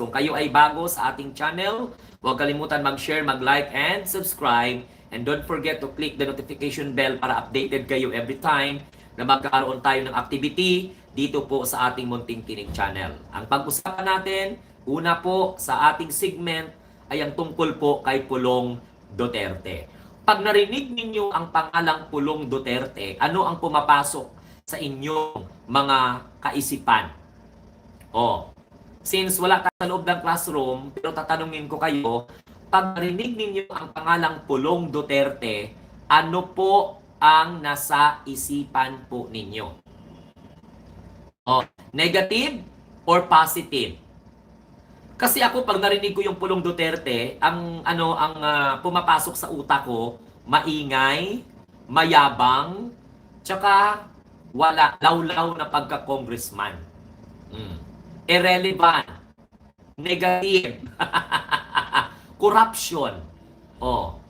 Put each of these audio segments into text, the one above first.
Kung kayo ay bago sa ating channel, huwag kalimutan mag-share, mag-like, and subscribe. And don't forget to click the notification bell para updated kayo every time na magkakaroon tayo ng activity dito po sa ating Munting Tinig channel. Ang pag-usapan natin, una po sa ating segment ay ang tungkol po kay Pulong Duterte. Pag narinig ninyo ang pangalang Pulong Duterte, ano ang pumapasok sa inyong mga kaisipan? Since wala tayo sa loob ng classroom, pero tatanungin ko kayo, pag narinig ninyo ang pangalang Pulong Duterte, ano po ang nasa isipan po ninyo? Negative or positive? Kasi ako pag narinig ko yung Pulong Duterte, ang pumapasok sa utak ko, maingay, mayabang, tsaka wala lawlaw na pagka-congressman. Irrelevant, negative, corruption.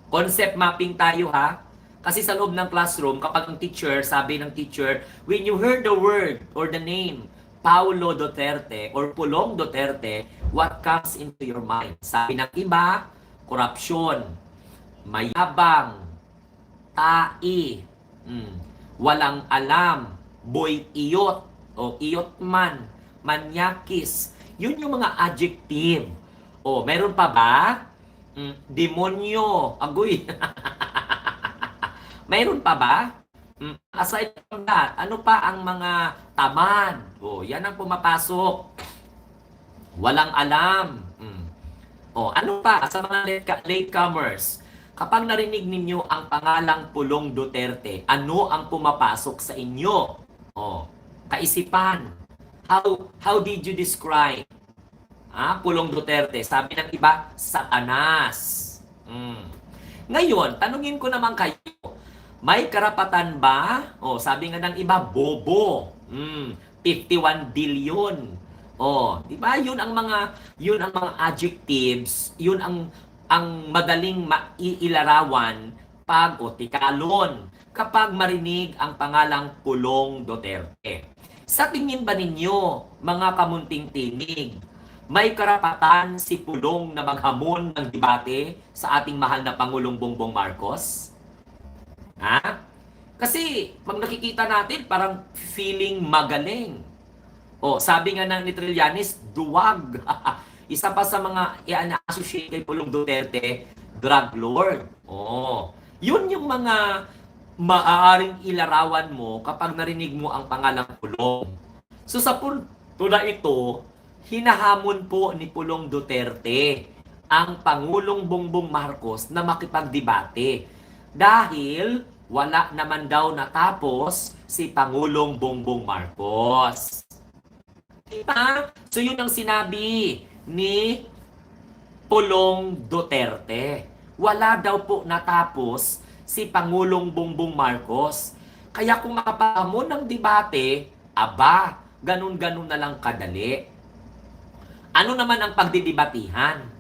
Concept mapping tayo ha. Kasi sa loob ng classroom, kapag ang teacher, sabi ng teacher, when you heard the word or the name Paulo Duterte or Pulong Duterte, what comes into your mind? Sabi ng iba, corruption, mayabang, tai, walang alam, boy iyot o iyot man, manyakis. Yun yung mga adjective. Meron pa ba? Demonyo, agoy. Mayroon pa ba? Aside from that, ano pa ang mga tamad? Yan ang pumapasok. Walang alam. Ano pa sa mga latecomers? Kapag narinig ninyo ang pangalang Pulong Duterte, ano ang pumapasok sa inyo? Kaisipan. How did you describe Pulong Duterte? Sabi ng iba, Satanas. Ngayon, tanungin ko naman kayo, may karapatan ba? Sabi nga ng iba, bobo. 51 billion. Di ba? Yun ang mga adjectives, yun ang madaling mailarawan pag tikalon kapag marinig ang pangalang Pulong Duterte. Sa tingin ba ninyo, mga kamunting tinig, may karapatan si Pulong na maghamon ng debate sa ating mahal na Pangulong Bongbong Marcos? Kasi pag nakikita natin, parang feeling magaling. Sabi nga ng ni Trillanes, duwag. Isa pa sa mga i-associate kay Pulong Duterte, drug lord. Yun yung mga maaaring ilarawan mo kapag narinig mo ang pangalang Pulong. So sa punto na ito, hinahamon po ni Pulong Duterte ang Pangulong Bongbong Marcos na makipagdebate dahil wala naman daw natapos si Pangulong Bongbong Marcos. Diba? So yun ang sinabi ni Pulong Duterte. Wala daw po natapos si Pangulong Bongbong Marcos. Kaya kung makapahamon ng debate, ganun-ganun na lang kadali. Ano naman ang pagdidebatihan?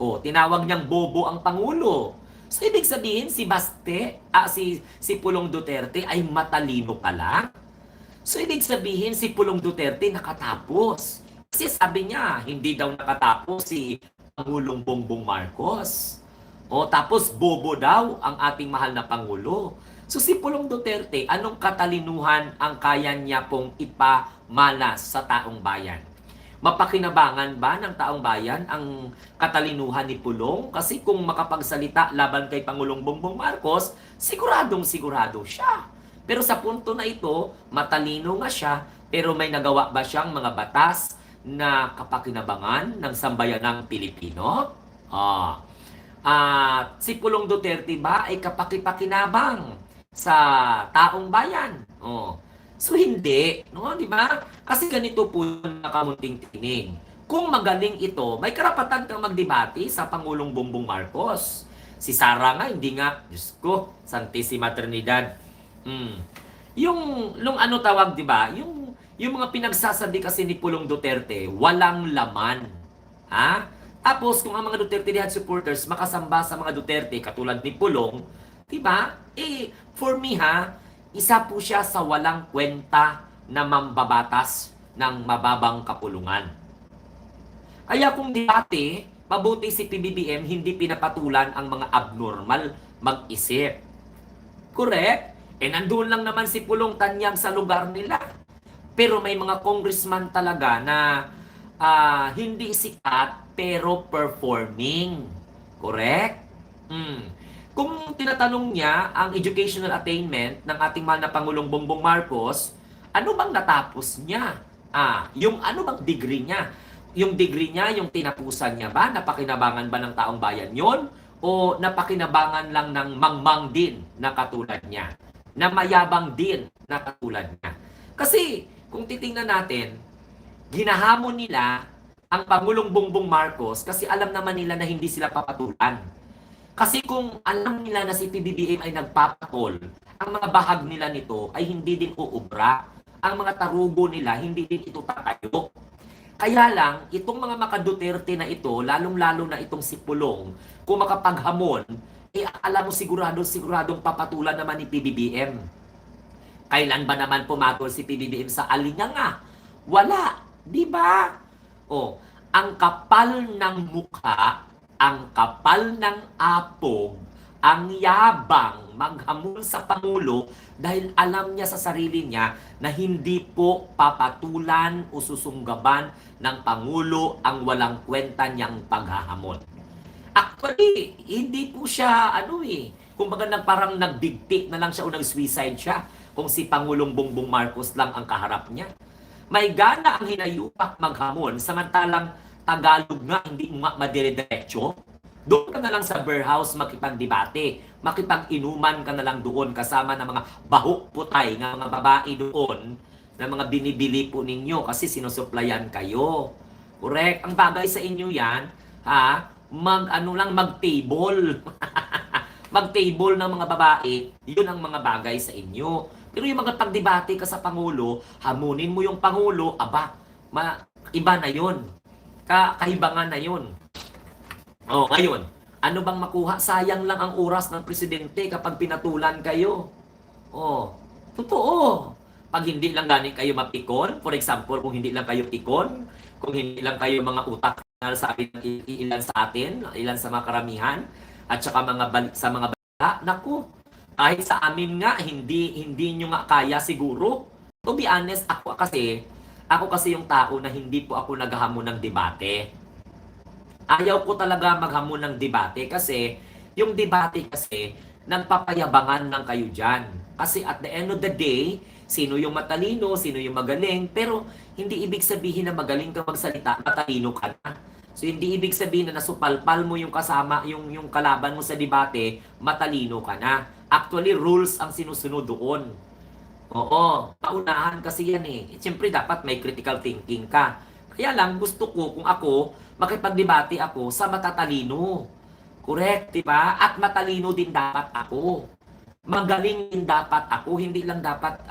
Tinawag niyang bobo ang Pangulo. So, ibig sabihin, si Pulong Duterte ay matalino pala. So, ibig sabihin, si Pulong Duterte nakatapos. Kasi sabi niya, hindi daw nakatapos si Pangulong Bongbong Marcos. Tapos bobo daw ang ating mahal na Pangulo. So, si Pulong Duterte, anong katalinuhan ang kaya niya pong ipamalas sa taong bayan? Mapakinabangan ba ng taong bayan ang katalinuhan ni Pulong? Kasi kung makapagsalita laban kay Pangulong Bongbong Marcos, siguradong-sigurado siya. Pero sa punto na ito, matalino nga siya, pero may nagawa ba siyang mga batas na kapakinabangan ng sambayanang Pilipino? Si Pulong Duterte ba ay kapakipakinabang sa taong bayan? So hindi, di ba? Kasi ganito po yung nakamunting tinig. Kung magaling ito, may karapatan kang magdebate sa Pangulong Bongbong Marcos. Si Sara nga, hindi nga, Diyos ko, Santissima Trinidad. Yung tawag, di ba? Yung mga pinagsasabi kasi ni Pulong Duterte, walang laman. Tapos, kung ang mga Duterte Dihat supporters makasamba sa mga Duterte, katulad ni Pulong, di ba? For me isa po siya sa walang kwenta na mambabatas ng mababang kapulungan. Kaya kung dati, mabuti si PBBM hindi pinapatulan ang mga abnormal mag-isip. Correct? Nandun lang naman si Pulong Tanyag sa lugar nila. Pero may mga congressman talaga na hindi sikat pero performing. Correct? Mm. Kung tinatanong niya ang educational attainment ng ating mahal na Pangulong Bongbong Marcos, ano bang natapos niya? Yung ano bang degree niya? Yung degree niya, yung tinapusan niya ba? Napakinabangan ba ng taong bayan yon? O napakinabangan lang ng mangmang din na katulad niya? Na mayabang din na katulad niya? Kasi kung titingnan natin, ginahamon nila ang Pangulong Bongbong Marcos kasi alam naman nila na hindi sila papatulan. Kasi kung alam nila na si PBBM ay nagpapatol, ang mga bahag nila nito ay hindi din uubra. Ang mga tarugo nila, hindi din ito tatayo. Kaya lang, itong mga makaduterte na ito, lalong-lalo na itong si Pulong, kung makapaghamon, alam mo siguradong papatulan naman ni PBBM. Kailan ba naman pumatol si PBBM sa alinganga? Wala, di ba? Ang kapal ng mukha, ang kapal ng apog, ang yabang maghamon sa Pangulo dahil alam niya sa sarili niya na hindi po papatulan o susunggaban ng Pangulo ang walang kwenta niyang paghahamon. Actually, hindi po siya, kumbaga parang nagdigti na lang siya o nag-suicide siya kung si Pangulong Bongbong Marcos lang ang kaharap niya. May gana ang hinayupak maghamon, samantalang Tagalog nga, hindi mo nga madire-diretso. Doon ka na lang sa beer house makipagdebate, makipag-inuman ka na lang doon kasama ng mga bahuk-putay ng mga babae doon na mga binibili po ninyo kasi sinusuplayan kayo. Correct? Ang bagay sa inyo yan, mag-table. Mag-table ng mga babae, yun ang mga bagay sa inyo. Pero yung mga pagdebate ka sa Pangulo, hamunin mo yung Pangulo, iba na yun. Kahibangan na yun. Ngayon, ano bang makuha? Sayang lang ang oras ng presidente kapag pinatulan kayo. Totoo. Pag hindi lang galing kayo mapikon, for example, kung hindi lang kayo pikon, kung hindi lang kayo mga utak na sabi ng ilan sa atin, ilan sa mga karamihan, at saka sa mga bata, naku, kahit sa amin nga, hindi nyo nga kaya siguro. To be honest, ako kasi yung tao na hindi po ako naghahamon ng debate. Ayaw ko talaga maghamon ng debate kasi yung debate kasi nagpapayabangan lang kayo dyan. Kasi at the end of the day, sino yung matalino, sino yung magaling, pero hindi ibig sabihin na magaling ka magsalita, matalino ka na. So hindi ibig sabihin na nasupalpal mo yung kasama, yung kalaban mo sa debate, matalino ka na. Actually, rules ang sinusunod doon. Paunahan kasi yan eh. Siyempre dapat may critical thinking ka. Kaya lang gusto ko kung ako, makipagdebate ako sa matatalino. Correct, di ba? At matalino din dapat ako. Magaling din dapat ako. Hindi lang dapat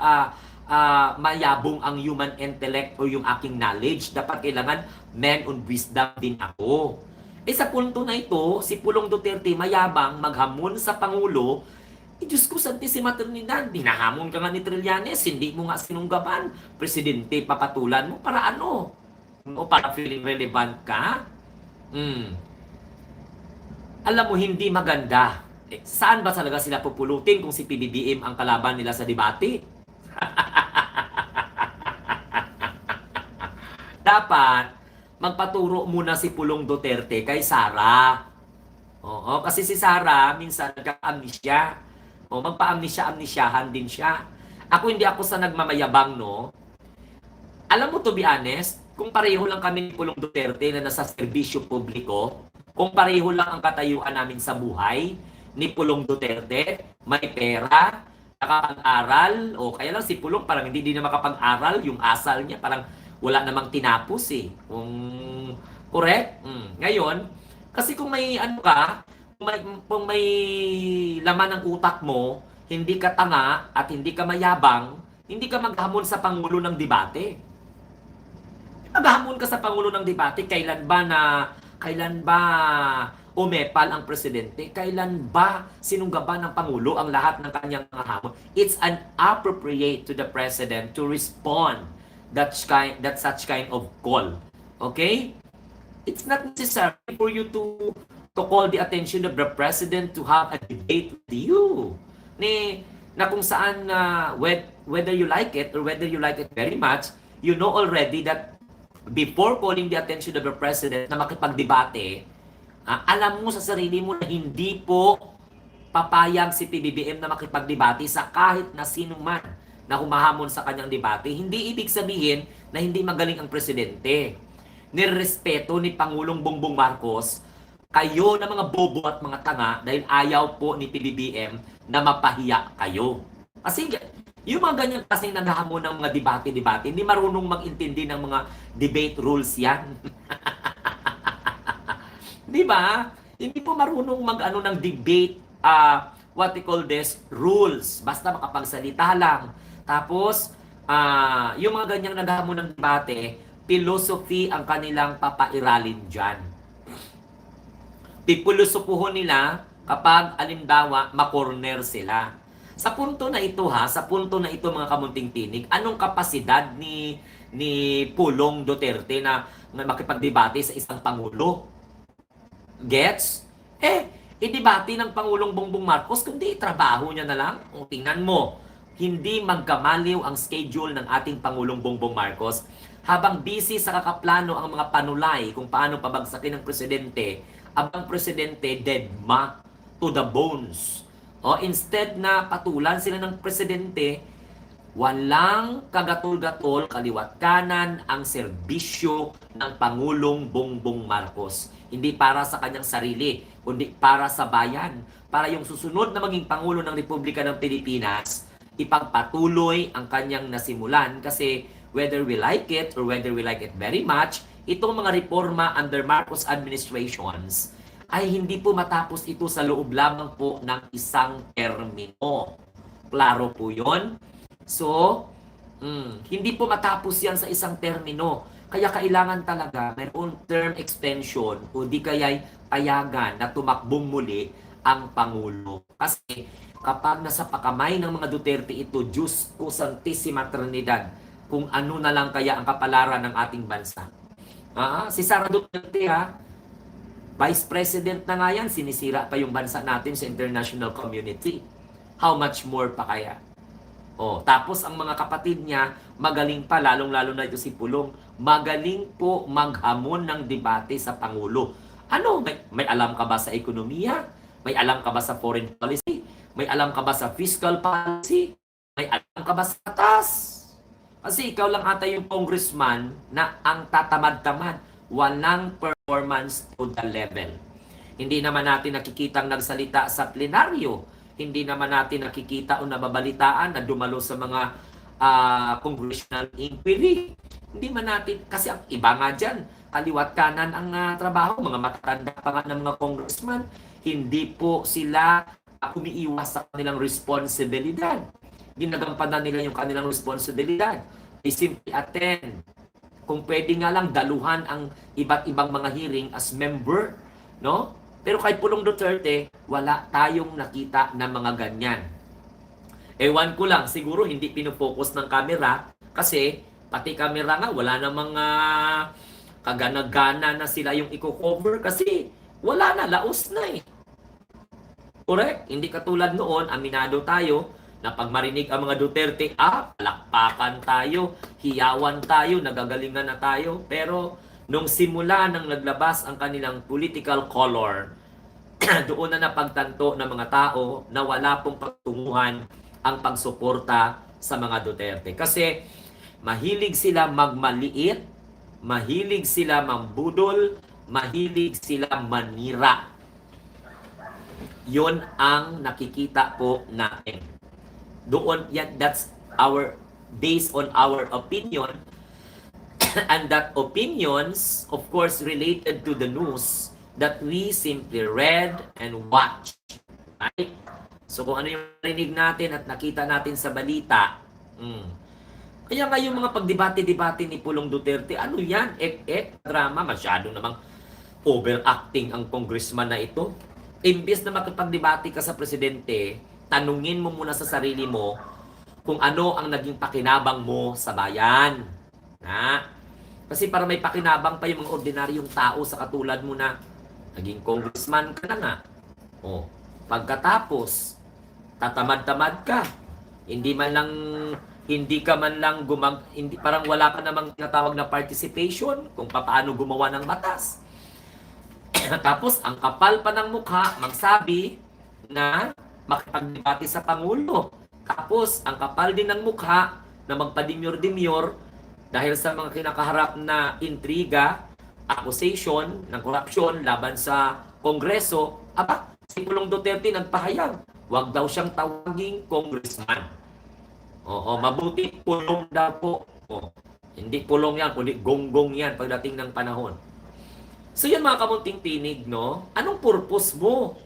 mayabong ang human intellect o yung aking knowledge. Dapat kailangan man on wisdom din ako. Sa punto na ito, si Pulong Duterte mayabang maghamon sa Pangulo. Diyos ko, Santissima Trinidad, dinahamon ka nga ni Trillanes, hindi mo nga sinunggaban. Presidente, papatulan mo, para ano? O para feeling relevant ka? Alam mo, hindi maganda. Saan ba talaga sila pupulutin kung si PBBM ang kalaban nila sa debate? Dapat, magpaturo muna si Pulong Duterte kay Sara. Kasi si Sara, minsan nagka-amnesia. Magpa-amnesyahan din siya. Hindi ako sa nagmamayabang, no? Alam mo, to be honest, kung pareho lang kami ni Pulong Duterte na nasa serbisyo publiko, kung pareho lang ang katayuan namin sa buhay ni Pulong Duterte, may pera, nakapag-aral, kaya lang si Pulong parang hindi din na makapag-aral, yung asal niya parang wala namang tinapos eh. Correct? Ngayon, kasi kung may kung may laman ng utak mo, hindi ka tanga at hindi ka mayabang, hindi ka maghamon sa Pangulo ng debate. Maghamon ka sa Pangulo ng debate, kailan ba umepal ang presidente? Kailan ba sinunggaban ng Pangulo ang lahat ng kanyang mga hamon? It's inappropriate to the president to respond that such kind of call. Okay? it's not necessary for you to call the attention of the president to have a debate with you. Na kung saan whether you like it or whether you like it very much, you know already that before calling the attention of the president na makipagdebate, alam mo sa sarili mo na hindi po papayag si PBBM na makipagdebate sa kahit na sino man na humahamon sa kanyang debate. Hindi ibig sabihin na hindi magaling ang presidente. Nirespeto ni Pangulong Bongbong Marcos kayo na mga bobo at mga tanga dahil ayaw po ni PBBM na mapahiya kayo. Kasi yung mga ganyan kasing naghahamon ng mga debate-debate, hindi marunong mag-intindi ng mga debate rules yan. Di ba? Hindi po marunong mag-ano ng debate, what we call this, rules. Basta makapagsalita lang. Tapos, yung mga ganyang naghahamon ng debate, philosophy ang kanilang papairalin dyan. Pipilosopuhon nila kapag alimbawa makorner sila. Sa punto na ito sa punto na ito mga kamunting tinig, anong kapasidad ni Pulong Duterte na makipagdebate sa isang pangulo? Gets? Idebate ng Pangulong Bongbong Marcos kundi trabaho niya na lang. O tingnan mo, hindi magkamaliw ang schedule ng ating Pangulong Bongbong Marcos. Habang busy sa kakaplano ang mga panulay kung paano pabagsakin ng presidente, abang presidente deadma to the bones. Instead na patulan sila ng presidente, walang kagatul-gatol, kaliwat kanan ang serbisyo ng Pangulong Bongbong Marcos. Hindi para sa kanyang sarili, kundi para sa bayan. Para yung susunod na maging Pangulo ng Republika ng Pilipinas, ipagpatuloy ang kanyang nasimulan. Kasi whether we like it or whether we like it very much, itong mga reforma under Marcos administrations ay hindi po matapos ito sa loob lamang po ng isang termino. Klaro po yun? So, hindi po matapos yan sa isang termino. Kaya kailangan talaga mayroon term extension o di kaya'y payagan na tumakbong muli ang Pangulo. Kasi kapag nasa pakamay ng mga Duterte ito, Diyos ko Santissima Trinidad, kung ano na lang kaya ang kapalaran ng ating bansa. Si Sara Duterte Vice President na nga yan, sinisira pa yung bansa natin sa international community. How much more pa kaya? Tapos ang mga kapatid niya, magaling pa, lalong-lalo na ito si Pulong, magaling po maghamon ng debate sa Pangulo. Ano? May alam ka ba sa ekonomiya? May alam ka ba sa foreign policy? May alam ka ba sa fiscal policy? May alam ka ba sa batas? Kasi ikaw lang ata yung congressman na ang tatamad-tamad, walang performance to the level. Hindi naman natin nakikitang nagsalita sa plenaryo. Hindi naman natin nakikita o nababalitaan na dumalo sa mga congressional inquiry. Hindi man natin, kasi ang iba nga dyan, kaliwat kanan ang trabaho, mga matatanda pa nga ng mga congressman, hindi po sila umiiwas sa kanilang responsibilidad. Ginagampanan nila yung kanilang responsibilidad. They simply attend. Kung pwede nga lang daluhan ang iba't ibang mga hearing as member, no? Pero kay Pulong Duterte, wala tayong nakita na mga ganyan. Ewan ko lang, siguro hindi pinofocus ng camera kasi pati camera nga, wala na mga kagana-gana na sila yung i-cover kasi wala na, laos na eh. Correct? Hindi katulad noon, aminado tayo, na pag marinig ang mga Duterte, palakpakan tayo, hiyawan tayo, nagagalingan na tayo. Pero nung simula nang naglabas ang kanilang political color, doon na napagtanto ng mga tao na wala pong pagtunguhan ang pagsuporta sa mga Duterte. Kasi mahilig sila magmaliit, mahilig sila mambudol, mahilig sila manira. Yon ang nakikita po natin. Doon, that's based on our opinion. And that opinions, of course, related to the news that we simply read and watch. Right? So kung ano yung rinig natin at nakita natin sa balita, kaya nga yung mga pagdebate-debate ni Pulong Duterte, ano yan? Drama, masyado namang overacting ang congressman na ito. Imbes na makipagdebate ka sa presidente, tanungin mo muna sa sarili mo kung ano ang naging pakinabang mo sa bayan. Kasi para may pakinabang pa yung mga ordinaryong tao sa katulad mo na naging congressman ka na nga. O, pagkatapos, tatamad-tamad ka. Hindi man lang hindi ka man lang hindi parang wala ka namang tinatawag na participation kung paano gumawa ng batas. Tapos ang kapal pa ng mukha magsabi na makipagdebate sa Pangulo. Tapos ang kapal din ng mukha na magpadimyor-dimyor dahil sa mga kinakaharap na intriga, accusation ng korupsyon laban sa Kongreso. Aba, si Pulong Duterte nagpahayag, wag daw siyang tawaging congressman. Oo, mabuti pulong daw po. Oo, hindi pulong yan, kundi gonggong yan pagdating ng panahon. So yan mga kamunting tinig, no? Anong purpose mo?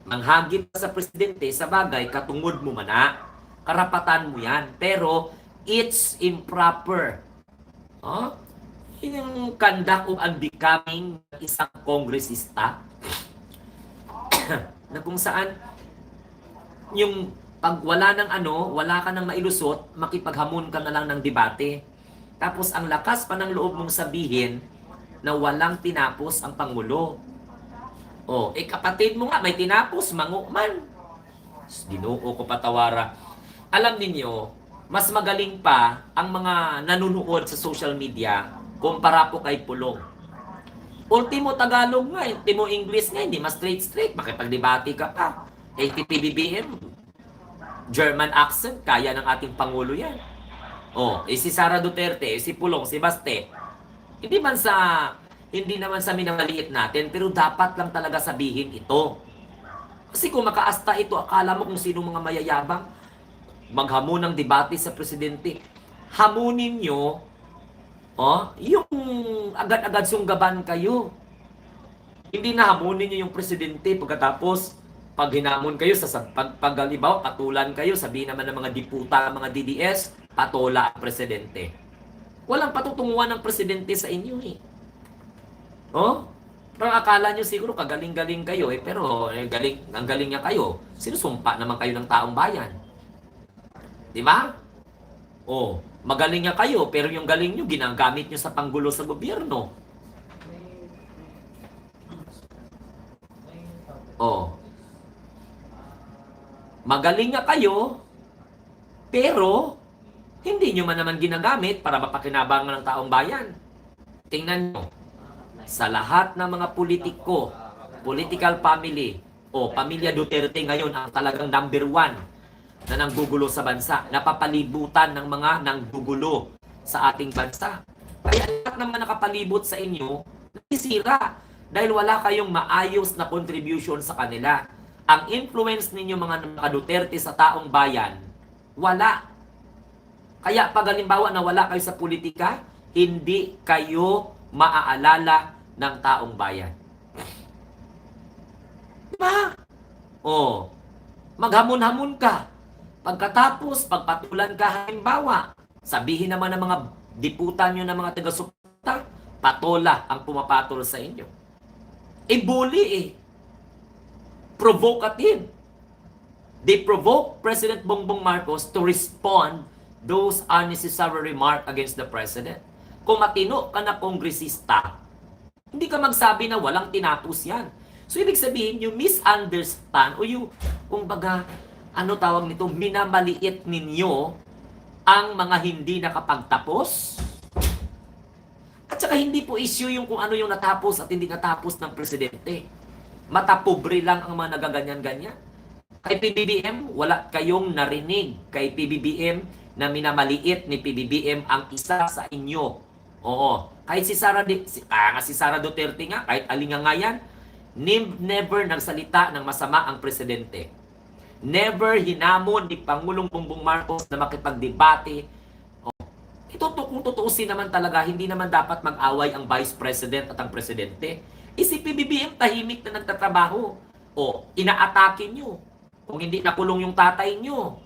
Manghagit sa presidente, sa bagay, katungod mo mana, karapatan mo yan. Pero, it's improper. Oh? Yun yung conduct of unbecoming isang kongresista na kung saan yung pag wala ng wala ka nang mailusot, makipaghamon ka na lang ng debate. Tapos ang lakas pa ng loob mong sabihin na walang tinapos ang Pangulo. Oh, kapatid mo nga, may tinapos, man. Ginoo ko patawara. Alam ninyo, mas magaling pa ang mga nanunood sa social media kumpara po kay Pulong. Ultimo Tagalog nga, ultimo English nga, hindi mas straight. Makipagdebate ka pa. PBBM, German accent, kaya ng ating Pangulo yan. Oh, si Sara Duterte, si Pulong, si Baste. Hindi naman sa minamaliit natin, pero dapat lang talaga sabihin ito. Kasi kung makaasta ito, akala mo kung sino mga mayayabang, maghamon ng debate sa presidente. Hamunin nyo, yung agad-agad sunggaban kayo. Hindi na hamunin nyo yung presidente pagkatapos pag hinamon kayo, pag-alibaw, patulan kayo, sabihin naman ng mga diputa, mga DDS, patola ang presidente. Walang patutunguhan ng presidente sa inyo eh. Oh? Parang akala nyo siguro kagaling-galing kayo eh, pero ang galing niya kayo. Sinusumpa naman kayo ng taong bayan. Di ba? Oh, magaling niya kayo, pero yung galing nyo, ginagamit nyo sa panggulo sa gobyerno. Oh. Magaling nga kayo, pero hindi nyo man naman ginagamit para mapakinabangan ng taong bayan. Tingnan nyo, sa lahat ng mga politiko, political family, pamilya Duterte ngayon ang talagang number 1 na nanggugulo sa bansa, napapalibutan ng mga nanggugulo sa ating bansa. Kaya lahat naman nakapalibot sa inyo, nasisira dahil wala kayong maayos na contribution sa kanila. Ang influence ninyo mga Duterte sa taong bayan, wala. Kaya pag halimbawa na wala kayo sa politika, hindi kayo maaalala ng taong bayan. Diba? Maghamon-hamon ka. Pagkatapos, pagpatulan ka halimbawa, sabihin naman ng mga diputan nyo ng mga taga-suporta, patola ang pumapatol sa inyo. Bully eh. Provocative. They provoke President Bongbong Marcos to respond those unnecessary remarks against the President. Kung matino ka na kongresista, hindi ka magsabi na walang tinapos yan. So, ibig sabihin, you misunderstand o yung, kumbaga, tawag nito, minamaliit ninyo ang mga hindi nakapagtapos. At saka hindi po issue yung kung ano yung natapos at hindi natapos ng presidente. Matapobre lang ang mga nagaganyan-ganyan. Kay PBBM, wala kayong narinig kay PBBM na minamaliit ni PBBM ang isa sa inyo. Oo. Kahit si Sara Duterte nga, kahit alinga nga yan, never nagsalita ng masama ang presidente. Never hinamon ni Pangulong Bongbong Marcos na makipagdebate. Kung tutuusin naman talaga, hindi naman dapat mag-away ang Vice President at ang Presidente. Si PBBM tahimik na nagtatrabaho. Inaatake nyo. Kung hindi nakulong yung tatay nyo.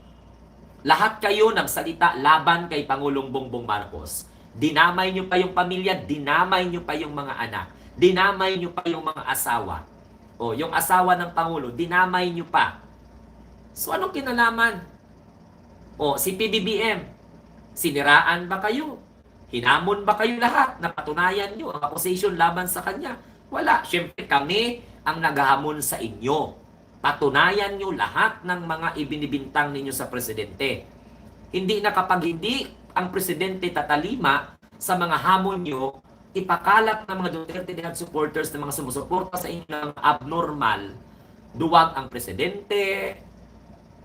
Lahat kayo nagsalita laban kay Pangulong Bongbong Marcos. Dinamay nyo pa yung pamilya, dinamay nyo pa yung mga anak, dinamay nyo pa yung mga asawa. Yung asawa ng Pangulo, dinamay nyo pa. So anong kinalaman? Si PBBM, siniraan ba kayo? Hinamon ba kayo lahat na patunayan nyo ang accusation laban sa kanya? Wala. Siyempre kami ang naghahamon sa inyo. Patunayan nyo lahat ng mga ibinibintang ninyo sa presidente. Hindi na kapag hindi ang presidente tatalima sa mga hamon nyo, ipakalat ng mga Duterte at supporters ng mga sumusuporta sa inyo ng abnormal, duwag ang presidente,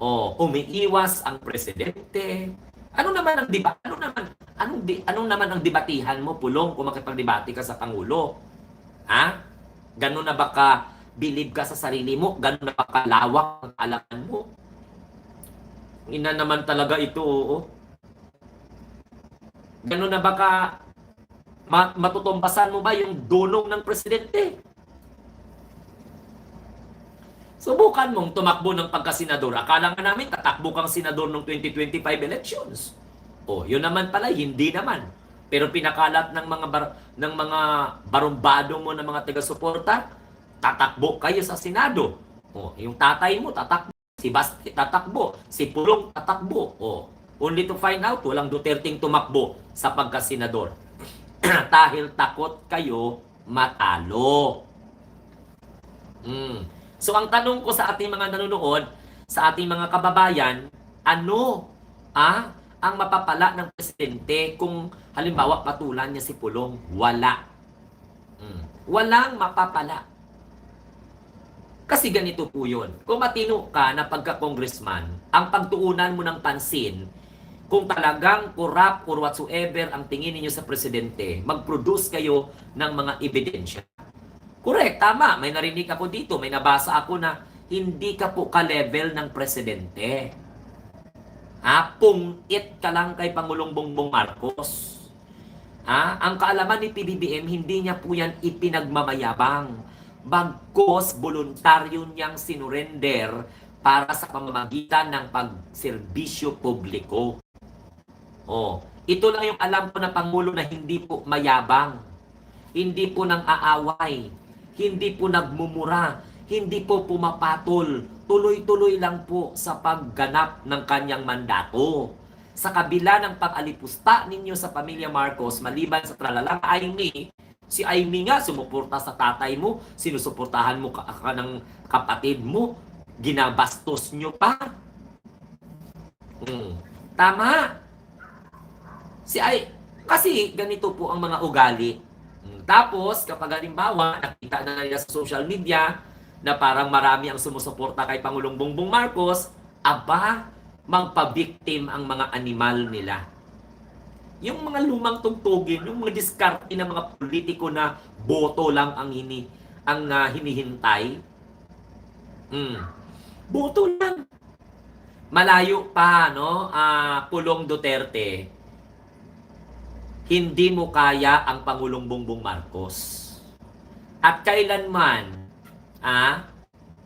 o umiiwas ang presidente. Ano naman ang anong naman ang debatihan mo, Pulong, kung makipagdebate ka sa Pangulo? Ha? Ganun na ba ka believe ka sa sarili mo? Ganun na ba kalawak ang alaman mo? Ina naman talaga ito, oo. Ganun na ba ka matutumbasan mo ba yung dunong ng presidente? Subukan mong tumakbo ng pagkasenador. Akala nga namin tatakbo kang senador ng 2025 elections. Oh, yun naman pala, hindi naman. Pero pinakalat ng mga barumbado mo ng mga taga-suporta, tatakbo kayo sa Senado. Oh, yung tatay mo tatakbo, si Basti tatakbo, si Pulong tatakbo. Oh, only to find out walang Duterteng tumakbo sa pagkasenador. Dahil takot kayo matalo. So ang tanong ko sa ating mga nanonood, sa ating mga kababayan, ano ang mapapala ng presidente kung halimbawa patulan niya si Pulong? Wala. Walang mapapala. Kasi ganito po yun. Kung matino ka na pagka-congressman, ang pagtuunan mo ng pansin, kung talagang corrupt or whatsoever ang tingin ninyo sa presidente, mag-produce kayo ng mga ebidensya. Correct, tama. May narinig ako dito, may nabasa ako na hindi ka po ka-level ng presidente. Pungit ka lang kay Pangulong Bongbong Marcos. Ang kaalaman ni PBBM, hindi niya po yan ipinagmamayabang. Bagkos, voluntaryo niyang sinurrender para sa pamamagitan ng pagserbisyo publiko. Ito lang yung alam ko na Pangulo na hindi po mayabang. Hindi po nang aaway. Hindi po nagmumura, hindi po pumapatol, tuloy-tuloy lang po sa pagganap ng kanyang mandato. Sa kabila ng pag-alipusta ninyo sa pamilya Marcos, maliban sa tralalang Aimee, si Aimee nga sumuporta sa tatay mo, sinusuportahan mo ka ng kapatid mo, ginabastos nyo pa. Tama. Kasi ganito po ang mga ugali. Tapos, kapag halimbawa, nakita na nila sa social media na parang marami ang sumusuporta kay Pangulong Bongbong Marcos, magpabiktim ang mga animal nila. Yung mga lumang tugtugin, yung mga diskarte ng mga politiko na boto lang ang hinihintay. Boto lang. Malayo pa, no? Pulong Duterte, hindi mo kaya ang Pangulong Bongbong Marcos. At kailanman,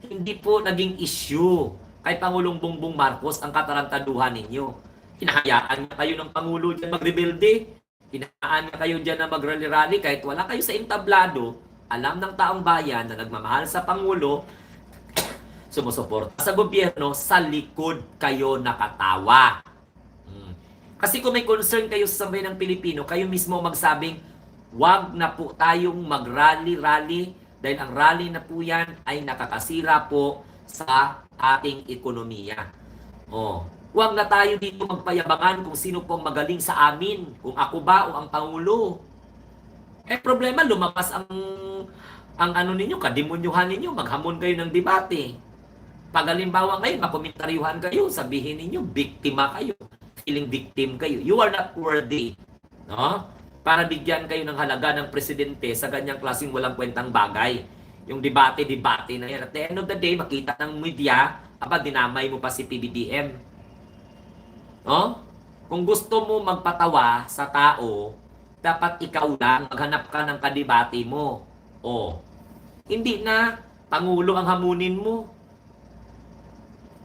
hindi po naging issue kay Pangulong Bongbong Marcos ang katarantaduhan ninyo. Hinahayaan niya kayo ng Pangulo dyan magrebelde. Hinahayaan niya kayo dyan na magrally-rally kahit wala kayo sa entablado. Alam ng taong bayan na nagmamahal sa Pangulo, sumusuporta sa gobyerno, sa likod kayo nakatawa. Kasi kung may concern kayo sa sambayan ng Pilipino, kayo mismo magsabing, wag na po tayong mag-rally-rally dahil ang rally na po yan ay nakakasira po sa ating ekonomiya. Wag na tayo dito magpayabangan kung sino po ang magaling sa amin, kung ako ba o ang Pangulo. Problema, lumabas ang ano ninyo, kademonyuhan ninyo, maghamon kayo ng debate. Pag halimbawa ngayon, makomentaryuhan kayo, sabihin ninyo, biktima kayo. Feeling victim kayo. You are not worthy. No? Para bigyan kayo ng halaga ng presidente sa ganyang klaseng walang kwentang bagay. Yung debate na yan. At the end of the day, makita ng media, dinamay mo pa si PBBM. No? Kung gusto mo magpatawa sa tao, dapat ikaw lang, maghanap ka ng kadebate mo. Hindi na Pangulo ang hamunin mo.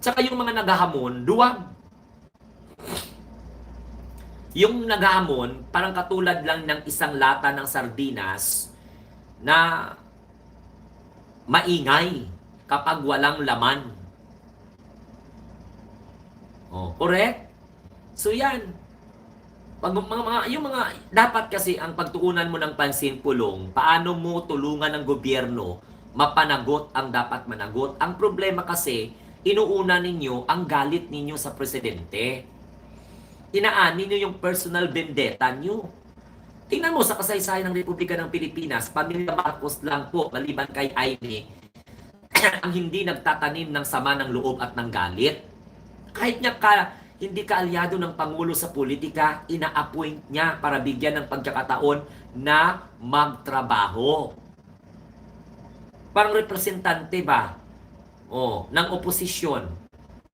Tsaka yung mga naghahamon, duwag. Yung naghahamon, parang katulad lang ng isang lata ng sardinas na maingay kapag walang laman. Correct? So yan. Yung mga dapat kasi ang pagtuunan mo ng pansin, Pulong, paano mo tulungan ng gobyerno mapanagot ang dapat managot. Ang problema kasi, inuuna ninyo ang galit ninyo sa presidente. Inaani ninyo yung personal vendetta nyo. Tingnan mo sa kasaysayan ng Republika ng Pilipinas, pamilya Marcos lang po, maliban kay Aimee, ang hindi nagtatanim ng sama ng loob at ng galit. Kahit niya hindi ka aliado ng Pangulo sa politika, ina-appoint niya para bigyan ng pagkakataon na magtrabaho. Parang representante ba? Ng oposisyon.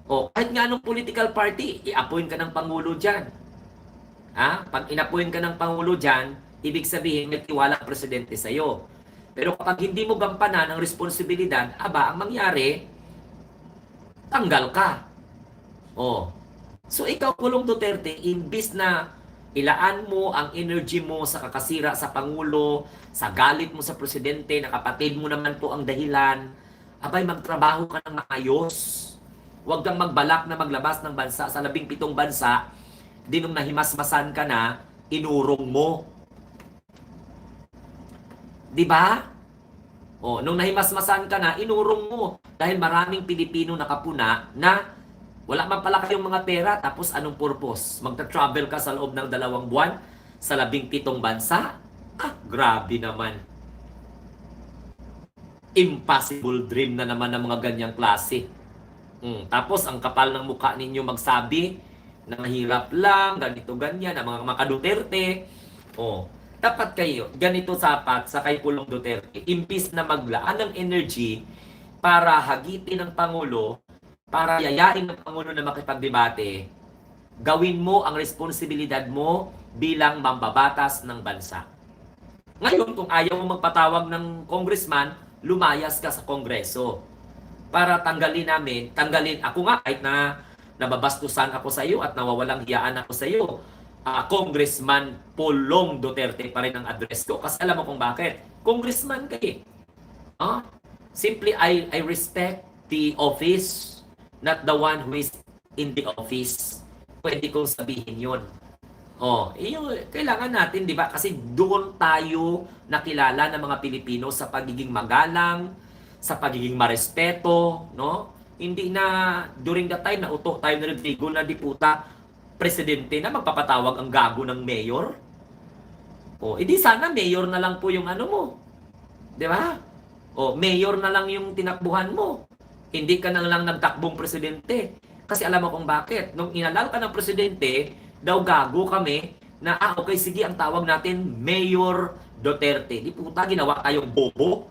Kahit nga anong political party, i-appoint ka ng Pangulo dyan. Pag in-appoint ka ng Pangulo dyan, ibig sabihin may tiwala ang presidente sa'yo. Pero kapag hindi mo gampanan ang responsibilidad, ang mangyari, tanggal ka. So ikaw, Pulong Duterte, imbis na ilaan mo ang energy mo sa kakasira sa Pangulo, sa galit mo sa presidente, na kapatid mo naman po ang dahilan, magtrabaho ka ng maayos. Huwag kang magbalak na maglabas ng bansa sa 17 bansa, nung nahimasmasan ka na, inurong mo. Di ba? Nung nahimasmasan ka na, inurong mo. Dahil maraming Pilipino nakapuna na wala man pala kayong mga pera, tapos anong purpose? Magta-travel ka sa loob ng 2 buwan sa 17 bansa? Grabe naman. Impossible dream na naman ng mga ganyang klase. Tapos ang kapal ng mukha ninyo magsabi na mahirap lang, ganito ganyan, ang mga Duterte. Dapat kayo, ganito sapat sa kay Pulong Duterte, imbis na maglaan ng energy para hagitin ng Pangulo, para yayain ng Pangulo na makipagdebate, gawin mo ang responsibilidad mo bilang mambabatas ng bansa. Ngayon, kung ayaw mo magpatawag ng congressman, lumayas ka sa Kongreso para tanggalin, ako nga kahit na nababastusan ako sa iyo at nawawalang hiyaan ako sa iyo, Congressman Pulong Duterte pa rin ang address ko. Kasi alam mo kung bakit? Congressman kayo. Simply, I respect the office, not the one who is in the office. Pwede kong sabihin yun. Kailangan natin, di ba? Kasi doon tayo nakilala ng mga Pilipino sa pagiging magalang, sa pagiging marespeto, no? Hindi na during that time na uto tayo na Rodrigo na diputa, presidente na magpapatawag ang gago ng mayor. Edi sana mayor na lang po yung ano mo. Di ba? Mayor na lang yung tinakbuhan mo. Hindi ka na lang nagtakbong presidente. Kasi alam mo kung bakit. Nung inalal ka ng presidente, daw gago kami na, okay, sige, ang tawag natin, Mayor Duterte. Di puta, ginawa tayong bobo.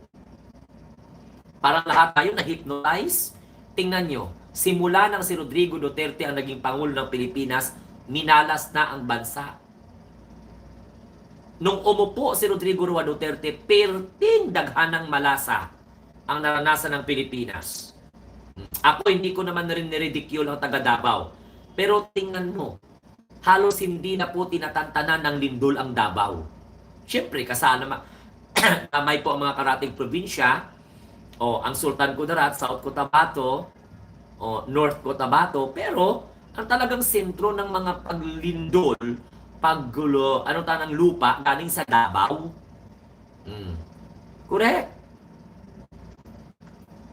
Parang lahat tayo na-hypnotize. Tingnan nyo, simula nang si Rodrigo Duterte ang naging Pangulo ng Pilipinas, minalas na ang bansa. Nung umupo si Rodrigo Roa Duterte, perting daghan ng malasa ang naranasan ng Pilipinas. Ako hindi ko naman rin niridicule ang taga Davao. Pero tingnan mo, halos hindi na po tinatantanan ng lindol ang Davao. Siyempre, kasama tamay po ang mga karating probinsya, ang Sultan Kudarat, South Cotabato, North Cotabato, pero ang talagang sentro ng mga paglindol, paggulo, tanang lupa, galing sa Davao. Correct.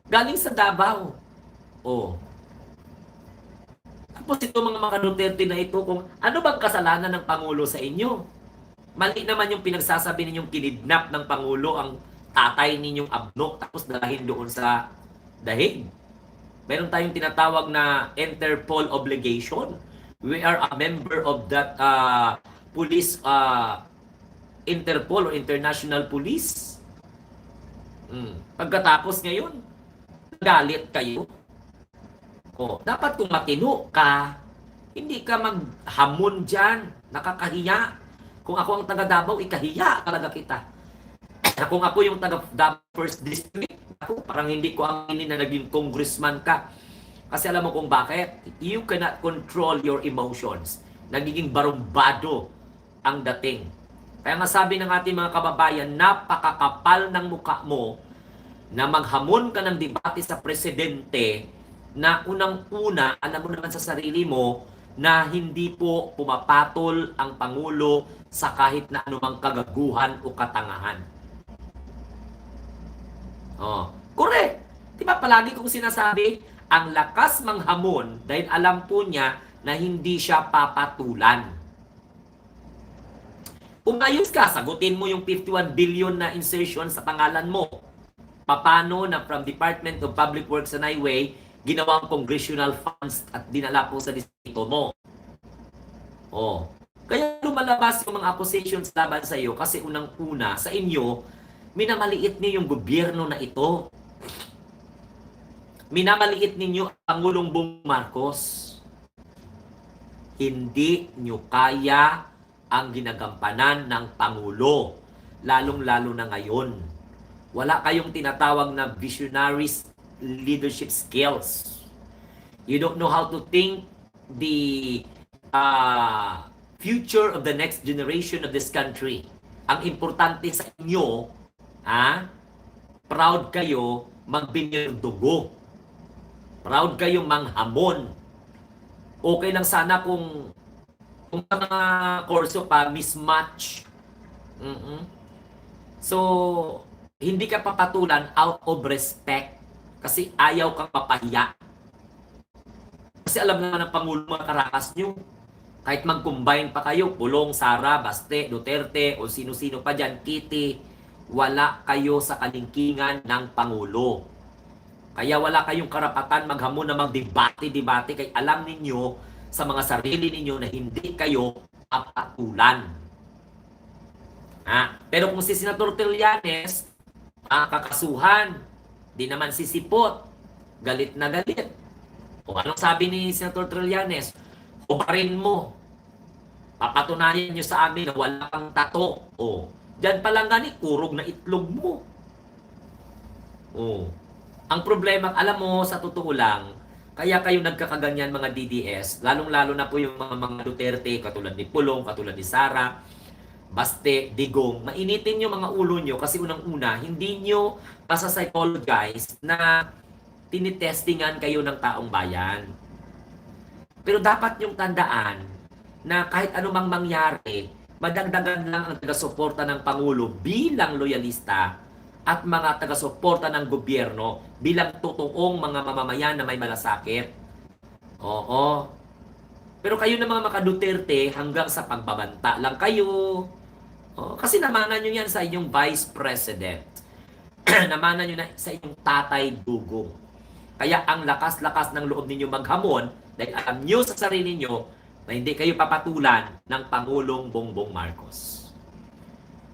Galing sa Davao. Tapos ito mga Duterte na ito, kung ano bang kasalanan ng Pangulo sa inyo? Mali naman yung pinagsasabi ninyong kinidnap ng Pangulo ang tatay ninyong Abno, tapos dalahin doon sa dahig. Meron tayong tinatawag na Interpol obligation. We are a member of that police, Interpol or International Police. Pagkatapos ngayon, galit kayo. Dapat kung matino ka, hindi ka maghamon dyan. Nakakahiya. Kung ako ang taga Davao, ikahiya talaga kita. Kung ako yung taga Davao First District, parang hindi ko ang na naging congressman ka. Kasi alam mo kung bakit? You cannot control your emotions. Nagiging barumbado ang dating. Kaya nga sabi ng ating mga kababayan, napakakapal ng mukha mo na maghamon ka ng debate sa presidente na unang-una, alam mo naman sa sarili mo, na hindi po pumapatol ang Pangulo sa kahit na anumang kagaguhan o katangahan. Oh, correct. Di ba palagi kong sinasabi, ang lakas manghamon dahil alam po niya na hindi siya papatulan. Kung ayos ka, sagutin mo yung 51 billion na insertion sa pangalan mo. Paano na from Department of Public Works and Highway, ginawang congressional funds at dinala po sa distrito mo. Oh. Kaya lumalabas yung mga accusations laban sa iyo kasi unang-una sa inyo, minamaliit niyo yung gobyerno na ito. Minamaliit ninyo ang Pangulong Bongbong Marcos. Hindi nyo kaya ang ginagampanan ng Pangulo, lalong-lalo na ngayon. Wala kayong tinatawag na visionary leadership skills. You don't know how to think the future of the next generation of this country. Ang importante sa inyo, proud kayo magbinirdugo. Proud kayo manghamon. Okay lang sana kung mga kurso pa mismatch. So, hindi ka papatulan out of respect kasi ayaw kang mapahiya. Kasi alam naman ng Pangulo mga karakas nyo. Kahit mag-combine pa kayo, Pulong, Sara, Baste, Duterte, o sino-sino pa dyan, Kitty, wala kayo sa kalingkingan ng Pangulo. Kaya wala kayong karapatan maghamon na magdebate-debate kay alam ninyo sa mga sarili ninyo na hindi kayo papatulan. Pero kung si Senator Trillanes, kakasuhan, di naman sisipot, galit na galit. Kung anong sabi ni Senator Trillanes, hubarin mo. Papatunayan nyo sa amin na wala kang tato. Diyan pa lang gani, kurog na itlog mo. Ang problema, alam mo, sa totoo lang, kaya kayo nagkakaganyan mga DDS, lalong-lalo na po yung mga Duterte, katulad ni Pulong, katulad ni Sara, Baste, Digong, mainitin yung mga ulo nyo kasi unang-una, hindi nyo pasapsychologize na tinitestingan kayo ng taong bayan. Pero dapat yung tandaan na kahit anumang mangyari, madagdagan lang ang taga-suporta ng Pangulo bilang loyalista at mga taga-suporta ng gobyerno bilang totoong mga mamamayan na may malasakit. Oo. Pero kayo na mga Duterte hanggang sa pagbabanta lang kayo. Kasi namanan nyo yan sa inyong Vice President. Namanan nyo na sa inyong Tatay Dugong. Kaya ang lakas-lakas ng loob ninyo maghamon dahil alam nyo sa sarili nyo na hindi kayo papatulan ng Pangulong Bongbong Marcos.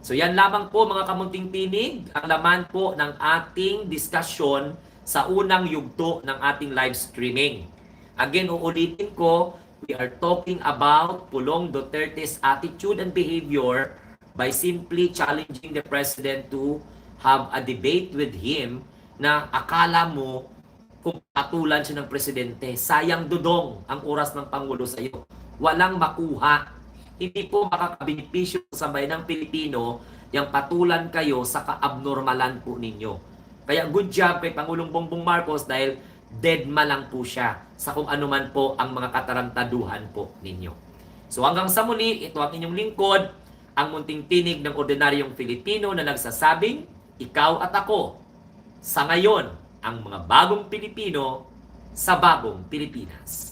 So yan lamang po mga kamunting tinig, ang laman po ng ating diskusyon sa unang yugto ng ating live streaming. Again, uulitin ko, we are talking about Pulong Duterte's attitude and behavior by simply challenging the President to have a debate with him na akala mo kung patulan siya ng Presidente. Sayang dudong ang oras ng Pangulo sa iyo. Walang makuha. Hindi po makakabenepisyo sa bayan ng Pilipino yung patulan kayo sa kaabnormalan po ninyo. Kaya good job kay Pangulong Bongbong Marcos dahil deadma lang po siya sa kung anuman po ang mga katarantaduhan po ninyo. So hanggang sa muli, ito ang inyong lingkod, ang munting tinig ng ordinaryong Pilipino na nagsasabing, ikaw at ako, sa ngayon, ang mga bagong Pilipino sa bagong Pilipinas.